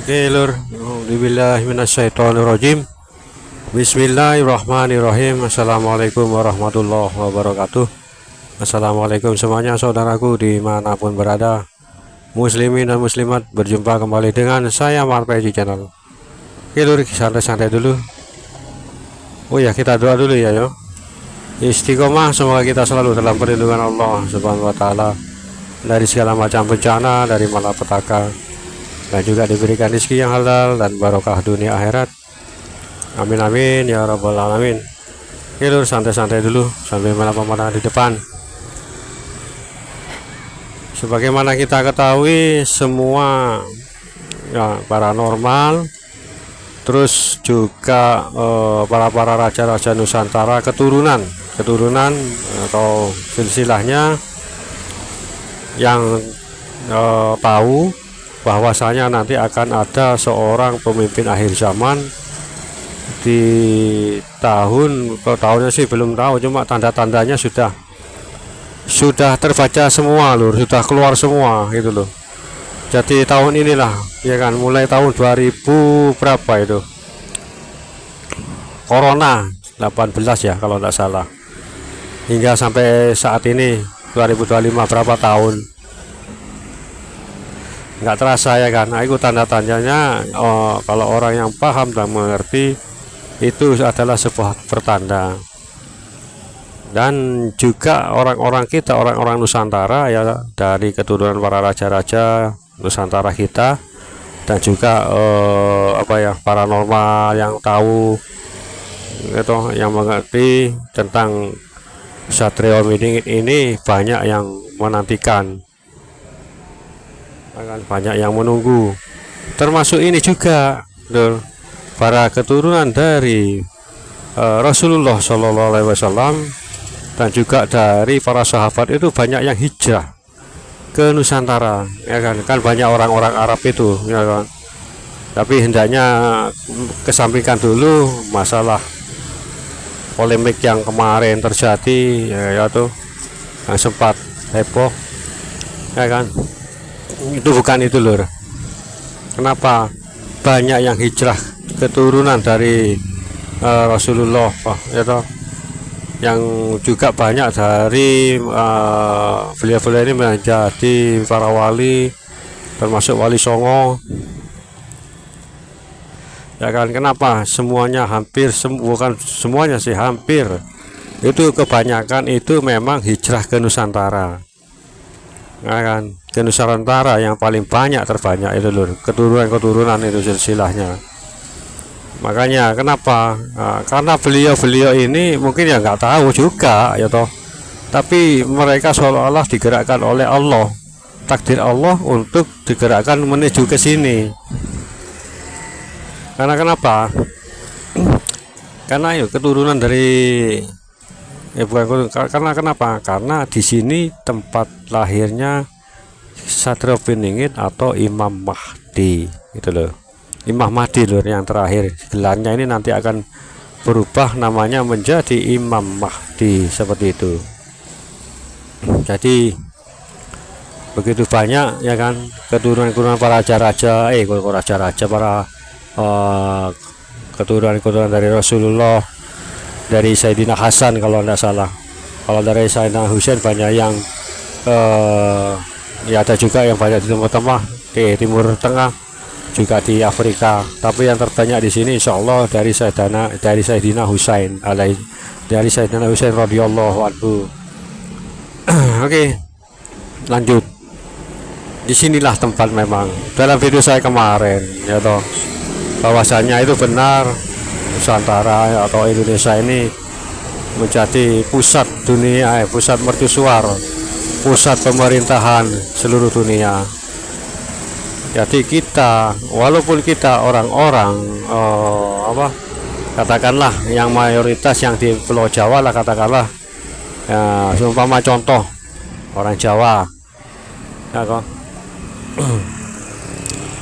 Oke lur, Bismillahirrahmanirrahim. Bismillahirrahmanirrahim. Assalamualaikum warahmatullahi wabarakatuh. Assalamualaikum semuanya saudaraku dimanapun berada, muslimin dan muslimat. Berjumpa kembali dengan saya Marpeji Channel. Oke lur, santai-santai dulu. Oh ya, kita doa dulu ya yo. Istiqomah, semoga kita selalu dalam perlindungan Allah Subhanahu wa taala dari segala macam bencana, dari malapetaka, dan juga diberikan rezeki yang halal dan barokah dunia akhirat. Amin amin ya rabbal alamin. Oke lur, santai-santai dulu sambil menapak di depan. Sebagaimana kita ketahui semua ya, paranormal, terus juga para raja-raja Nusantara keturunan atau silsilahnya yang tahu bahwasanya nanti akan ada seorang pemimpin akhir zaman di tahunnya sih belum tahu, cuma tanda-tandanya sudah terbaca semua lur, sudah keluar semua gitu loh. Jadi tahun inilah ya kan, mulai tahun 2000 berapa itu Corona 18 ya kalau tidak salah, hingga sampai saat ini 2025 berapa tahun nggak terasa ya kan. Nah, itu tanda-tandanya kalau orang yang paham dan mengerti itu adalah sebuah pertanda. Dan juga orang-orang kita, orang-orang Nusantara ya, dari keturunan para raja-raja Nusantara kita, dan juga paranormal yang tahu itu, yang mengerti tentang Satrio Miningit ini, banyak yang menantikan, akan banyak yang menunggu, termasuk ini juga lur, para keturunan dari Rasulullah Shallallahu Alaihi Wasallam dan juga dari para sahabat itu banyak yang hijrah ke Nusantara ya kan banyak orang-orang Arab itu ya kan. Tapi hendaknya kesampingkan dulu masalah polemik yang kemarin terjadi ya tuh, yang sempat heboh ya kan. Itu bukan itu lur. Kenapa banyak yang hijrah keturunan dari Rasulullah ya toh, yang juga banyak dari beliau-beliau ini menjadi para wali, termasuk Wali Songo ya kan. Kenapa semuanya, hampir bukan semuanya sih, hampir itu kebanyakan itu memang hijrah ke Nusantara ya kan. Ke Nusantara yang paling terbanyak itu lur, keturunan itu silsilahnya. Makanya kenapa karena beliau ini mungkin ya nggak tahu juga ya toh, tapi mereka seolah-olah digerakkan oleh Allah, takdir Allah untuk digerakkan menuju ke sini. Karena kenapa? Karena ya keturunan dari bukan karena kenapa? Karena di sini tempat lahirnya Satrio Miningit atau Imam Mahdi itu loh. Imam Mahdi lur yang terakhir, gelarnya ini nanti akan berubah namanya menjadi Imam Mahdi, seperti itu. Jadi begitu banyak ya kan keturunan para raja-raja para keturunan dari Rasulullah, dari Sayyidina Hasan kalau tidak salah. Kalau dari Sayyidina Husain banyak yang ya ada juga yang banyak di Timur Tengah, juga di Afrika. Tapi yang terbanyak di sini insya Allah dari Sayyidina Husain radhiyallahu anhu. Oke, lanjut. Disinilah tempat memang dalam video saya kemarin ya toh, bahwasanya itu benar Nusantara atau Indonesia ini menjadi pusat dunia, pusat mercusuar, pusat pemerintahan seluruh dunia. Jadi kita, walaupun kita orang-orang katakanlah yang mayoritas yang di Pulau Jawa lah, katakanlah ya, seumpama contoh orang Jawa ya kok.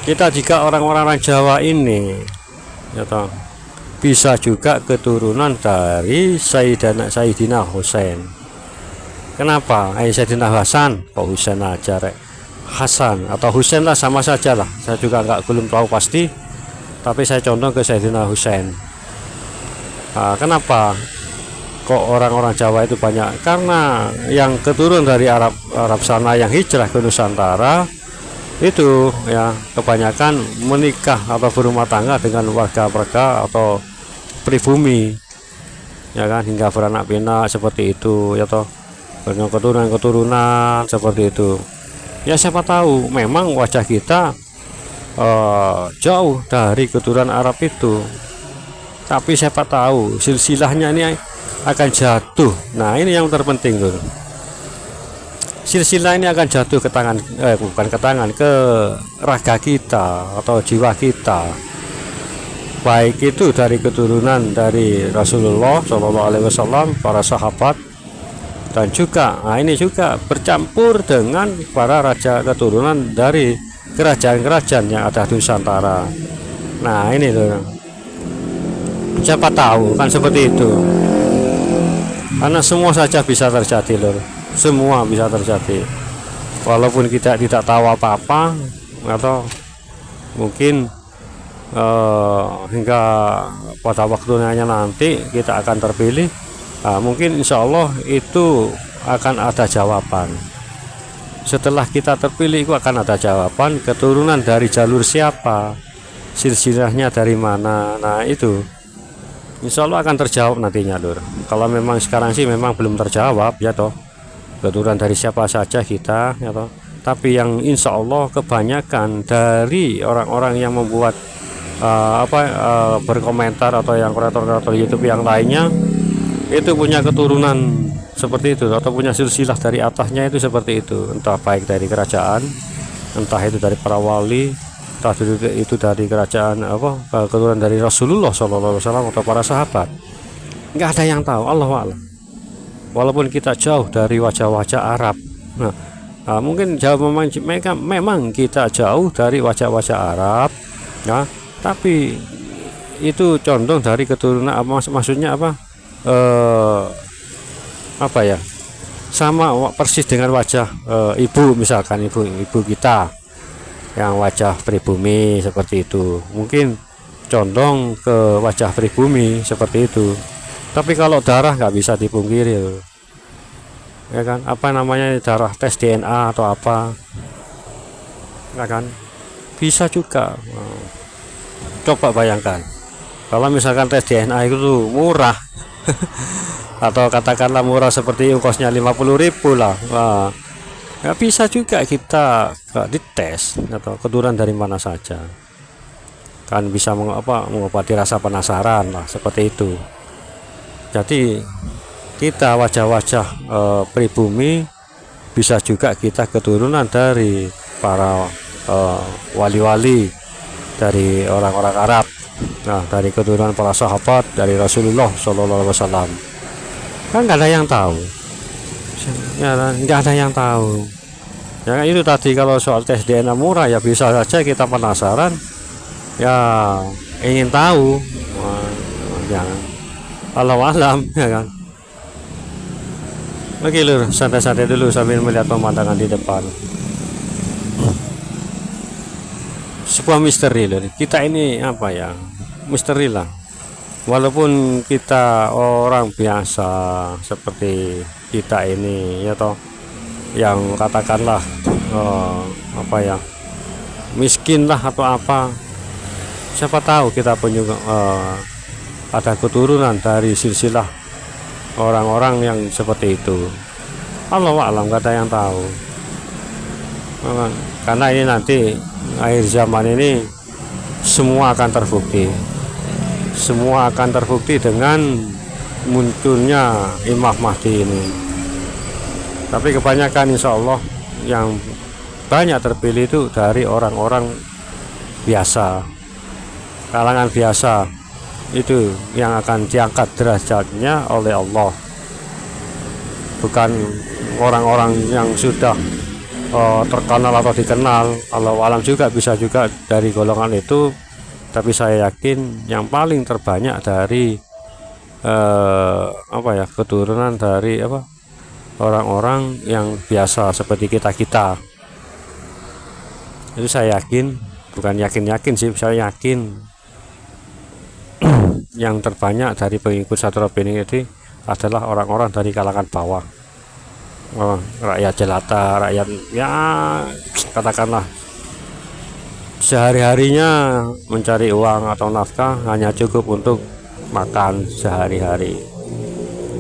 Kita jika orang-orang Jawa ini ya toh, bisa juga keturunan dari Sayyidina Husain. Kenapa? Sayyidina Hasan kok Husain aja rek. Hasan atau Husain lah, sama saja lah, saya juga belum tahu pasti, tapi saya condong ke Sayyidina Husain. Kenapa kok orang-orang Jawa itu banyak? Karena yang keturunan dari Arab sana yang hijrah ke Nusantara itu ya kebanyakan menikah atau berumah tangga dengan warga-warga atau pribumi, ya kan, hingga beranak pinak seperti itu ya toh, dengan keturunan seperti itu. Ya siapa tahu memang wajah kita jauh dari keturunan Arab itu, tapi siapa tahu silsilahnya ini akan jatuh. Nah ini yang terpenting tuh, silsilah ini akan jatuh ke tangan, bukan ke tangan, ke raga kita atau jiwa kita, baik itu dari keturunan dari Rasulullah SAW, para sahabat, dan juga ini juga bercampur dengan para raja keturunan dari kerajaan-kerajaan yang ada di Nusantara. Nah ini tuh, siapa tahu kan seperti itu, karena semua saja bisa terjadi loh, semua bisa terjadi walaupun kita tidak tahu apa-apa, atau mungkin hingga pada waktunya nanti kita akan terpilih. Mungkin insya Allah itu akan ada jawaban. Setelah kita terpilih itu akan ada jawaban, keturunan dari jalur siapa, silsilahnya dari mana. Nah itu insya Allah akan terjawab nantinya Lur. Kalau memang sekarang sih memang belum terjawab ya toh, keturunan dari siapa saja kita ya toh. Tapi yang insya Allah kebanyakan dari orang-orang yang membuat berkomentar atau yang kreator-kreator YouTube yang lainnya itu punya keturunan seperti itu, atau punya silsilah dari atasnya itu seperti itu, entah baik dari kerajaan, entah itu dari para wali, entah itu dari kerajaan keturunan dari Rasulullah SAW atau para sahabat. Nggak ada yang tahu, Allah a'lam. Walaupun kita jauh dari wajah-wajah Arab, mungkin jauh, memang kita jauh dari wajah-wajah Arab ya, tapi itu condong dari keturunan maksudnya ya, sama persis dengan wajah ibu, misalkan ibu kita yang wajah pribumi seperti itu, mungkin condong ke wajah pribumi seperti itu. Tapi kalau darah nggak bisa dipungkiri ya kan, darah tes DNA atau apa ya kan, bisa juga. Coba bayangkan kalau misalkan tes DNA itu murah atau katakanlah murah seperti ongkosnya 50.000 lah, ya bisa juga kita dites atau keturunan dari mana saja, kan bisa mengobati rasa penasaran lah seperti itu. Jadi kita wajah-wajah pribumi, bisa juga kita keturunan dari para wali-wali dari orang-orang Arab, dari keturunan para sahabat dari Rasulullah SAW. Kan nggak ada yang tahu ya, nggak ada yang tahu ya kan. Itu tadi kalau soal tes DNA murah ya bisa saja kita penasaran ya, ingin tahu, jangan Allah alam ya kan. Oke Lur, santai-santai dulu sambil melihat pemandangan di depan. Sebuah misteri Lur, kita ini misteri lah. Walaupun kita orang biasa seperti kita ini ya toh, yang katakanlah miskin lah atau apa, siapa tahu kita pun juga ada keturunan dari silsilah orang-orang yang seperti itu. Allah a'lam, gak ada yang tahu. Karena ini nanti akhir zaman ini semua akan terbukti. Semua akan terbukti dengan munculnya Imam Mahdi ini. Tapi kebanyakan insya Allah yang banyak terpilih itu dari orang-orang biasa, kalangan biasa, itu yang akan diangkat derajatnya oleh Allah, bukan orang-orang yang sudah terkenal atau dikenal. Allah alam juga bisa juga dari golongan itu, tapi saya yakin yang paling terbanyak dari keturunan dari orang-orang yang biasa seperti kita Itu saya yakin, bukan yakin-yakin sih, saya yakin yang terbanyak dari pengikut Satrul Bening itu adalah orang-orang dari kalangan bawah. Rakyat jelata, rakyat ya katakanlah sehari-harinya mencari uang atau nafkah hanya cukup untuk makan sehari-hari.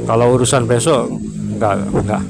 Kalau urusan besok enggak